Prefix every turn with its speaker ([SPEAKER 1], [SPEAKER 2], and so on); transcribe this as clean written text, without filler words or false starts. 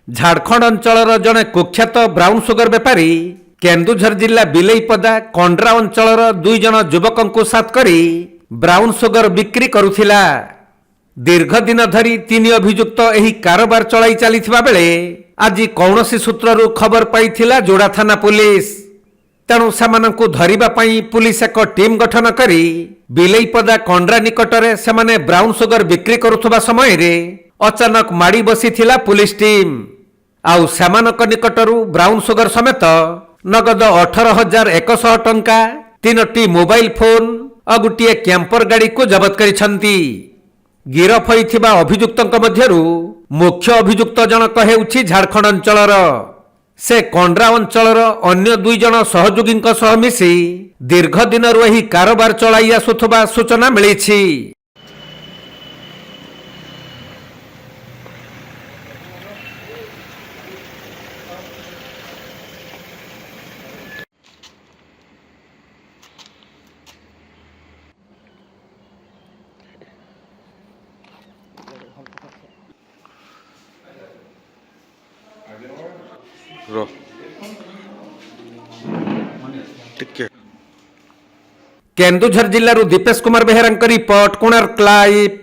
[SPEAKER 1] झारखंड अंचल जड़े कुख्यात ब्राउन सुगर बेपारी केन्दुझर जिला बिलेईपदा कंड्रा अंचल दुई जन युवक साथ करी ब्राउन सुगर बिक्री करुथिला। दीर्घ दिन धरी तीन अभियुक्त एही कारोबार चलाई चलीथिबा बेले आज कौनसी सूत्ररू खबर पाइथिला जोड़ा थाना पुलिस। तेणु सेमानंकु धरिबा पई पुलिस एक टीम गठन करी बिलेईपदा कंड्रा निकटरे सेमाने ब्राउन सुगर बिक्री करुथबा समय रे अचानक माड़ी बसीथिला पुलिस टीम। आउ सेमानक निकटरू ब्राउन सुगर समेत नगद 18,100 टंका, 3टी मोबाइल फोन और गोटे कैंपर गाड़ी को जबत करिसंती। गिरफ होइथिबा अभियुक्तक मध्यरू मुख्य अभियुक्त जनक हेउछि झारखंड अंचलर। से कंड्रा अंचलर अन्य दुई जन सहयोगींक सह मिसी दीर्घ दिनरू एही कारोबार चलाई आसुथबा सूचना मिलिछि। केन्दुझर जिल्लारू दीपेश कुमार बेहेरा रिपोर्ट, कोणार्क लाइव।